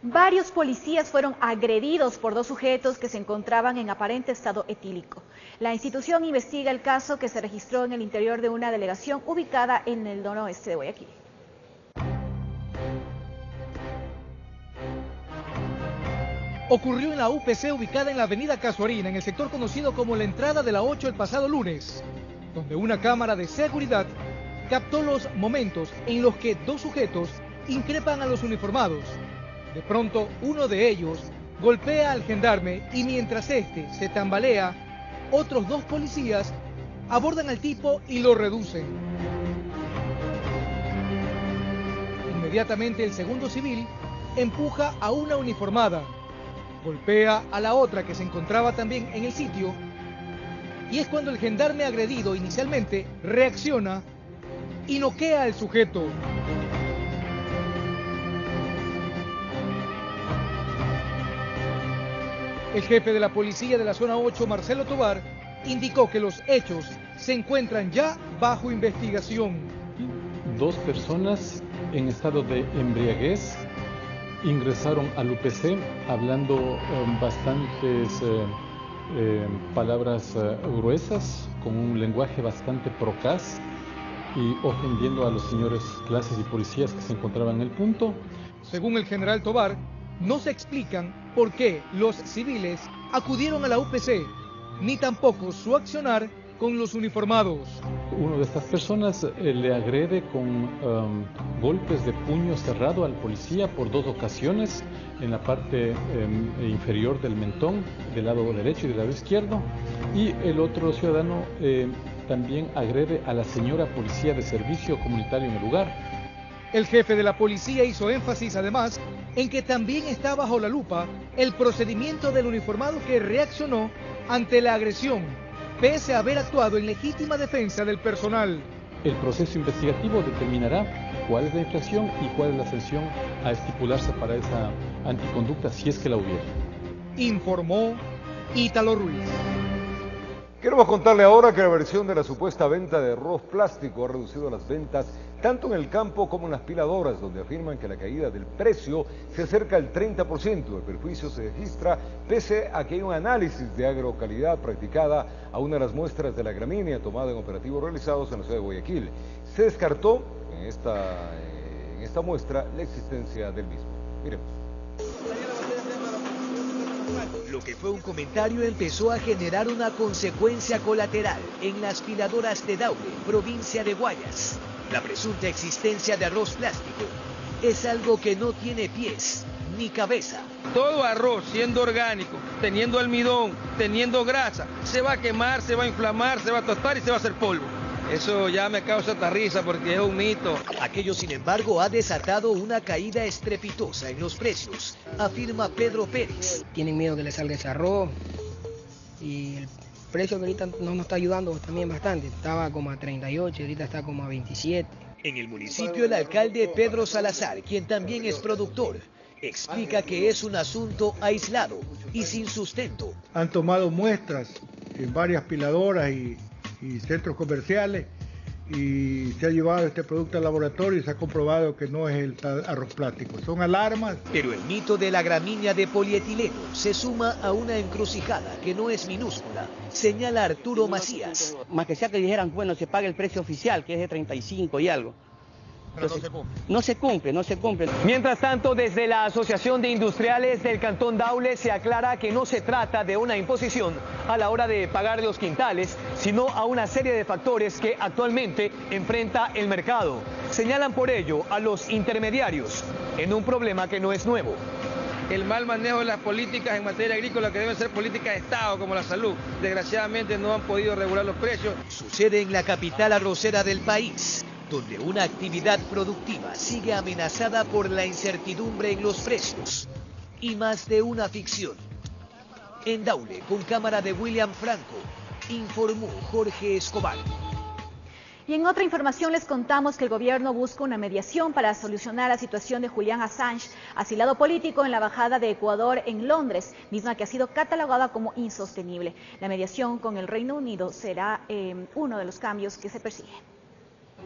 Varios policías fueron agredidos por dos sujetos que se encontraban en aparente estado etílico. La institución investiga el caso que se registró en el interior de una delegación ubicada en el noroeste de Guayaquil. Ocurrió en la UPC ubicada en la avenida Casuarina, en el sector conocido como la entrada de la 8 el pasado lunes, donde una cámara de seguridad captó los momentos en los que dos sujetos increpan a los uniformados. De pronto, uno de ellos golpea al gendarme y mientras este se tambalea, otros dos policías abordan al tipo y lo reducen. Inmediatamente el segundo civil empuja a una uniformada, golpea a la otra que se encontraba también en el sitio y es cuando el gendarme agredido inicialmente reacciona y noquea al sujeto. El jefe de la policía de la zona 8, Marcelo Tovar, indicó que los hechos se encuentran ya bajo investigación. Dos personas en estado de embriaguez ingresaron al UPC hablando bastantes palabras gruesas, con un lenguaje bastante procaz y ofendiendo a los señores clases y policías que se encontraban en el punto. Según el general Tovar, no se explican por qué los civiles acudieron a la UPC, ni tampoco su accionar con los uniformados. Uno de estas personas le agrede con golpes de puño cerrado al policía por dos ocasiones en la parte inferior del mentón, del lado derecho y del lado izquierdo, y el otro ciudadano también agrede a la señora policía de servicio comunitario en el lugar. El jefe de la policía hizo énfasis además en que también está bajo la lupa el procedimiento del uniformado que reaccionó ante la agresión, pese a haber actuado en legítima defensa del personal. El proceso investigativo determinará cuál es la infracción y cuál es la sanción a estipularse para esa anticonducta, si es que la hubiera. Informó Ítalo Ruiz. Queremos contarle ahora que la versión de la supuesta venta de arroz plástico ha reducido las ventas tanto en el campo como en las piladoras, donde afirman que la caída del precio se acerca al 30%. El perjuicio se registra pese a que hay un análisis de agrocalidad practicada a una de las muestras de la gramínea tomada en operativos realizados en la ciudad de Guayaquil. Se descartó en esta muestra la existencia del mismo. Miremos. Lo que fue un comentario empezó a generar una consecuencia colateral en las piladoras de Daule, provincia de Guayas. La presunta existencia de arroz plástico es algo que no tiene pies ni cabeza. Todo arroz, siendo orgánico, teniendo almidón, teniendo grasa, se va a quemar, se va a inflamar, se va a tostar y se va a hacer polvo. Eso ya me causa esta risa porque es un mito. Aquello, sin embargo, ha desatado una caída estrepitosa en los precios, afirma Pedro Pérez. Tienen miedo que le salga ese arroz y el precio que ahorita no nos está ayudando también bastante. Estaba como a 38, ahorita está como a 27. En el municipio, el alcalde Pedro Salazar, quien también es productor, explica que es un asunto aislado y sin sustento. Han tomado muestras en varias piladoras y centros comerciales y se ha llevado este producto al laboratorio y se ha comprobado que no es el arroz plástico, son alarmas. Pero el mito de la gramínea de polietileno se suma a una encrucijada que no es minúscula, señala Arturo Macías. Más que sea que dijeran, bueno, se paga el precio oficial, que es de 35 y algo. Entonces, no se cumple. Mientras tanto, desde la Asociación de Industriales del Cantón Daule se aclara que no se trata de una imposición a la hora de pagar los quintales, sino a una serie de factores que actualmente enfrenta el mercado. Señalan por ello a los intermediarios en un problema que no es nuevo. El mal manejo de las políticas en materia agrícola, que deben ser políticas de Estado como la salud, desgraciadamente no han podido regular los precios. Sucede en la capital arrocera del país, donde una actividad productiva sigue amenazada por la incertidumbre en los precios y más de una ficción. En Daule, con cámara de William Franco, informó Jorge Escobar. Y en otra información les contamos que el gobierno busca una mediación para solucionar la situación de Julian Assange, asilado político en la embajada de Ecuador en Londres, misma que ha sido catalogada como insostenible. La mediación con el Reino Unido será uno de los cambios que se persiguen.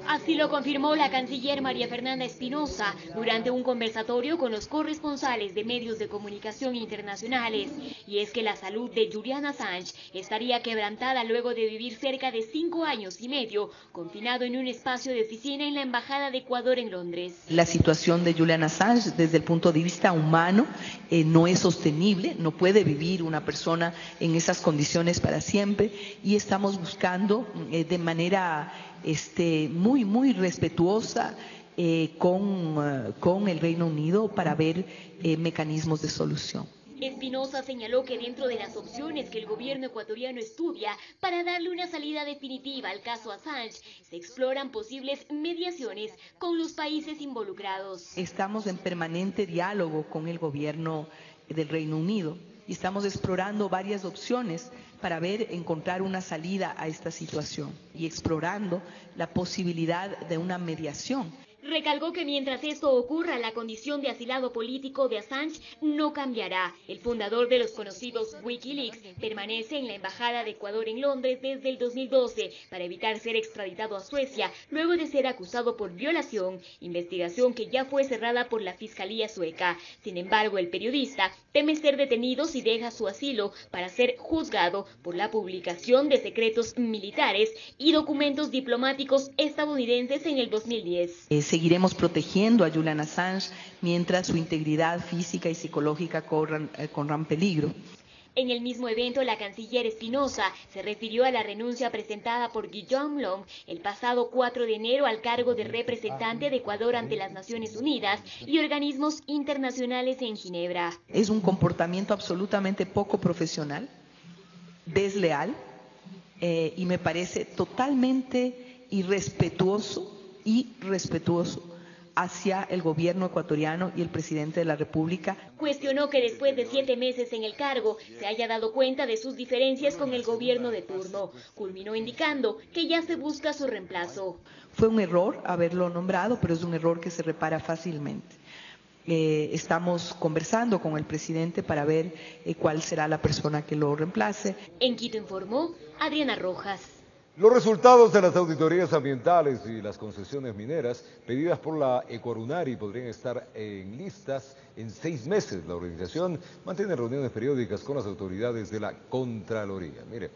Así lo confirmó la canciller María Fernanda Espinosa durante un conversatorio con los corresponsales de medios de comunicación internacionales. Y es que la salud de Julian Assange estaría quebrantada luego de vivir cerca de 5 años y medio confinado en un espacio de oficina en la Embajada de Ecuador en Londres. La situación de Julian Assange desde el punto de vista humano no es sostenible, no puede vivir una persona en esas condiciones para siempre y estamos buscando de manera muy respetuosa con el Reino Unido para ver mecanismos de solución. Espinosa señaló que dentro de las opciones que el gobierno ecuatoriano estudia para darle una salida definitiva al caso Assange, se exploran posibles mediaciones con los países involucrados. Estamos en permanente diálogo con el gobierno del Reino Unido y estamos explorando varias opciones para encontrar una salida a esta situación y explorando la posibilidad de una mediación. Recalcó que mientras esto ocurra, la condición de asilado político de Assange no cambiará. El fundador de los conocidos Wikileaks permanece en la Embajada de Ecuador en Londres desde el 2012 para evitar ser extraditado a Suecia luego de ser acusado por violación, investigación que ya fue cerrada por la Fiscalía sueca. Sin embargo, el periodista teme ser detenido si deja su asilo para ser juzgado por la publicación de secretos militares y documentos diplomáticos estadounidenses en el 2010. Seguiremos protegiendo a Julian Assange mientras su integridad física y psicológica corran peligro. En el mismo evento, la canciller Espinosa se refirió a la renuncia presentada por Guillaume Long el pasado 4 de enero al cargo de representante de Ecuador ante las Naciones Unidas y organismos internacionales en Ginebra. Es un comportamiento absolutamente poco profesional, desleal y me parece totalmente irrespetuoso hacia el gobierno ecuatoriano y el presidente de la República. Cuestionó que después de 7 meses en el cargo se haya dado cuenta de sus diferencias con el gobierno de turno. Culminó indicando que ya se busca su reemplazo. Fue un error haberlo nombrado, pero es un error que se repara fácilmente. Estamos conversando con el presidente para ver cuál será la persona que lo reemplace. En Quito informó Adriana Rojas. Los resultados de las auditorías ambientales y las concesiones mineras pedidas por la Ecuarunari podrían estar listas en 6 meses. La organización mantiene reuniones periódicas con las autoridades de la Contraloría. Miremos.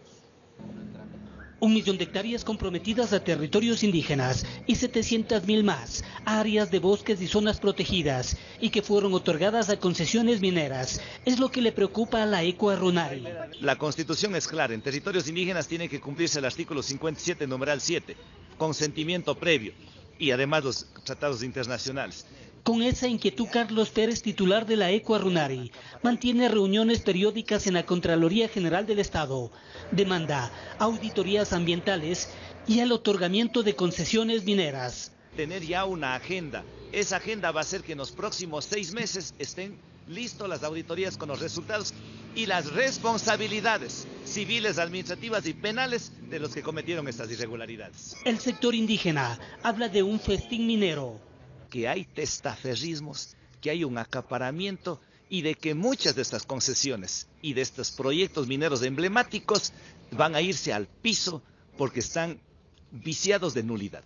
1 millón de hectáreas comprometidas a territorios indígenas y 700.000 más a áreas de bosques y zonas protegidas y que fueron otorgadas a concesiones mineras. Es lo que le preocupa a la Ecuarunari. La Constitución es clara, en territorios indígenas tiene que cumplirse el artículo 57, numeral 7, consentimiento previo y además los tratados internacionales. Con esa inquietud, Carlos Pérez, titular de la Ecuarunari, mantiene reuniones periódicas en la Contraloría General del Estado. Demanda auditorías ambientales y el otorgamiento de concesiones mineras. Tener ya una agenda. Esa agenda va a hacer que en los próximos 6 meses estén listas las auditorías con los resultados y las responsabilidades civiles, administrativas y penales de los que cometieron estas irregularidades. El sector indígena habla de un festín minero. Que hay testaferrismos, que hay un acaparamiento y de que muchas de estas concesiones y de estos proyectos mineros emblemáticos van a irse al piso porque están viciados de nulidad.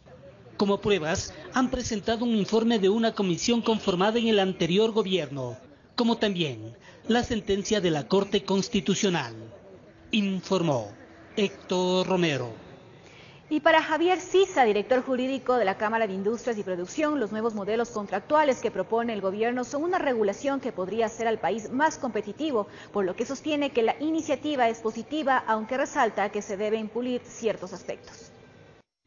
Como pruebas, han presentado un informe de una comisión conformada en el anterior gobierno, como también la sentencia de la Corte Constitucional. Informó Héctor Romero. Y para Javier Sisa, director jurídico de la Cámara de Industrias y Producción, los nuevos modelos contractuales que propone el gobierno son una regulación que podría hacer al país más competitivo, por lo que sostiene que la iniciativa es positiva, aunque resalta que se deben pulir ciertos aspectos.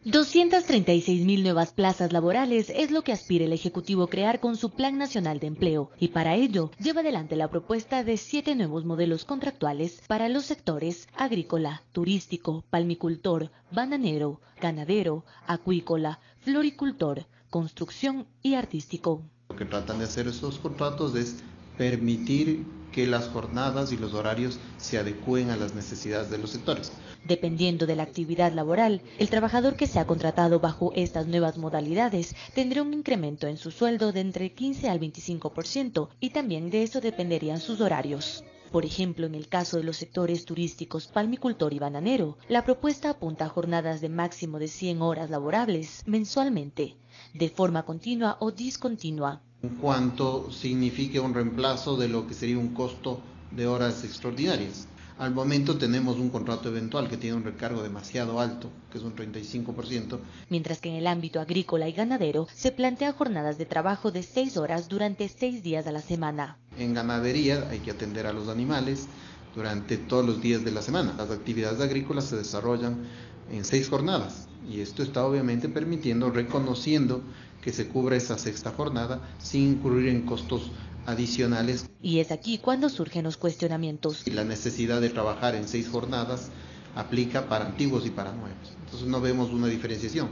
236.000 nuevas plazas laborales es lo que aspira el Ejecutivo crear con su Plan Nacional de Empleo y para ello lleva adelante la propuesta de 7 nuevos modelos contractuales para los sectores agrícola, turístico, palmicultor, bananero, ganadero, acuícola, floricultor, construcción y artístico. Lo que tratan de hacer estos contratos es permitir que las jornadas y los horarios se adecúen a las necesidades de los sectores. Dependiendo de la actividad laboral, el trabajador que sea contratado bajo estas nuevas modalidades tendrá un incremento en su sueldo de entre 15 al 25% y también de eso dependerían sus horarios. Por ejemplo, en el caso de los sectores turísticos palmicultor y bananero, la propuesta apunta a jornadas de máximo de 100 horas laborables mensualmente, de forma continua o discontinua. En cuanto signifique un reemplazo de lo que sería un costo de horas extraordinarias. Al momento tenemos un contrato eventual que tiene un recargo demasiado alto, que es un 35%. Mientras que en el ámbito agrícola y ganadero se plantea jornadas de trabajo de 6 horas durante 6 días a la semana. En ganadería hay que atender a los animales durante todos los días de la semana. Las actividades agrícolas se desarrollan en 6 jornadas y esto está obviamente permitiendo, reconociendo que se cubra esa sexta jornada sin incurrir en costos adicionales. Y es aquí cuando surgen los cuestionamientos. La necesidad de trabajar en 6 jornadas aplica para antiguos y para nuevos. Entonces no vemos una diferenciación.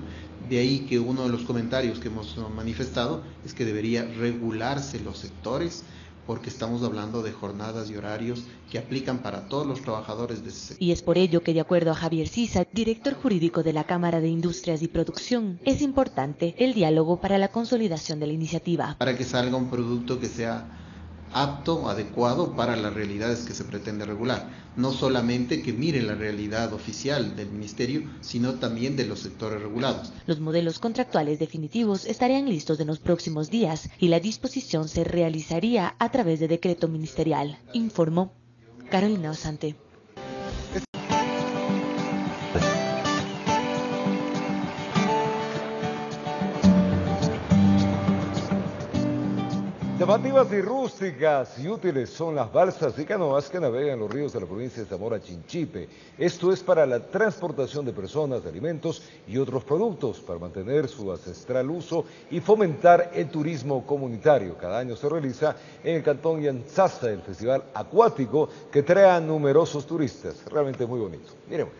De ahí que uno de los comentarios que hemos manifestado es que debería regularse los sectores, porque estamos hablando de jornadas y horarios que aplican para todos los trabajadores de ese sector. Y es por ello que, de acuerdo a Javier Sisa, director jurídico de la Cámara de Industrias y Producción, es importante el diálogo para la consolidación de la iniciativa. Para que salga un producto que sea apto, adecuado para las realidades que se pretende regular. No solamente que mire la realidad oficial del Ministerio, sino también de los sectores regulados. Los modelos contractuales definitivos estarían listos en los próximos días y la disposición se realizaría a través de decreto ministerial, informó Carolina Osante. Llamativas y rústicas y útiles son las balsas y canoas que navegan en los ríos de la provincia de Zamora Chinchipe. Esto es para la transportación de personas, de alimentos y otros productos, para mantener su ancestral uso y fomentar el turismo comunitario. Cada año se realiza en el cantón Yanzasa el festival acuático que trae a numerosos turistas. Realmente muy bonito. Miremos.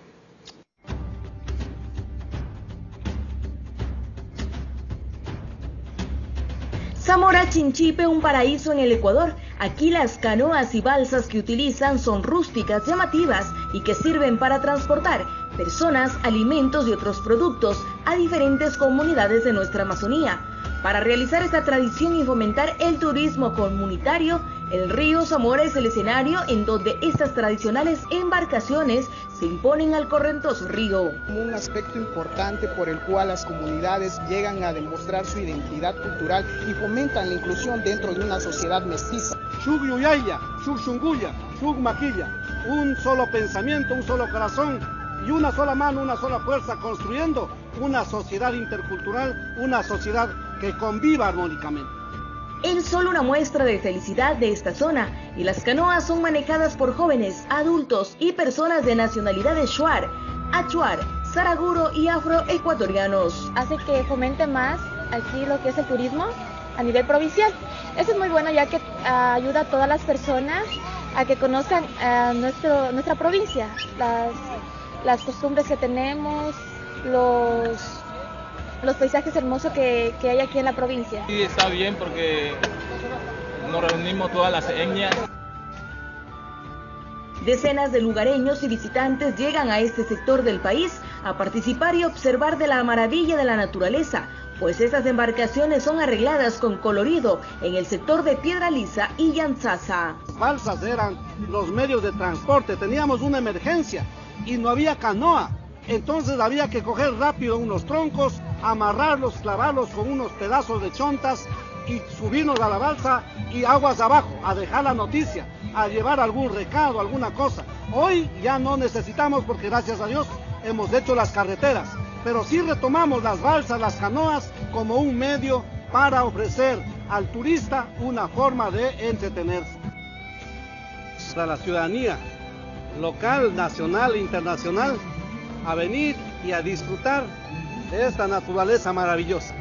Zamora Chinchipe, un paraíso en el Ecuador. Aquí las canoas y balsas que utilizan son rústicas, llamativas y que sirven para transportar personas, alimentos y otros productos a diferentes comunidades de nuestra Amazonía. Para realizar esta tradición y fomentar el turismo comunitario, el río Zamora es el escenario en donde estas tradicionales embarcaciones se imponen al correntoso río. Un aspecto importante por el cual las comunidades llegan a demostrar su identidad cultural y fomentan la inclusión dentro de una sociedad mestiza. Shugyuyaya, Shushunguya, Shugmaquilla, un solo pensamiento, un solo corazón y una sola mano, una sola fuerza, construyendo una sociedad intercultural, una sociedad que conviva armónicamente. Es solo una muestra de felicidad de esta zona y las canoas son manejadas por jóvenes, adultos y personas de nacionalidades shuar, achuar, saraguro y afroecuatorianos. Hace que fomente más aquí lo que es el turismo a nivel provincial. Eso es muy bueno ya que ayuda a todas las personas a que conozcan nuestra provincia, las costumbres que tenemos, los paisajes hermosos que hay aquí en la provincia. Sí, está bien porque nos reunimos todas las etnias. Decenas de lugareños y visitantes llegan a este sector del país a participar y observar de la maravilla de la naturaleza, pues estas embarcaciones son arregladas con colorido en el sector de Piedra Lisa y Yanzasa. Las balsas eran los medios de transporte, teníamos una emergencia y no había canoa. Entonces había que coger rápido unos troncos, amarrarlos, clavarlos con unos pedazos de chontas y subirnos a la balsa y aguas abajo, a dejar la noticia, a llevar algún recado, alguna cosa. Hoy ya no necesitamos porque gracias a Dios hemos hecho las carreteras, pero sí retomamos las balsas, las canoas como un medio para ofrecer al turista una forma de entretenerse. Para la ciudadanía local, nacional e internacional, a venir y a disfrutar de esta naturaleza maravillosa.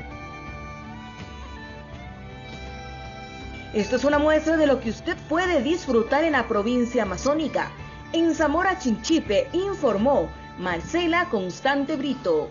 Esto es una muestra de lo que usted puede disfrutar en la provincia amazónica. En Zamora Chinchipe informó Marcela Constante Brito.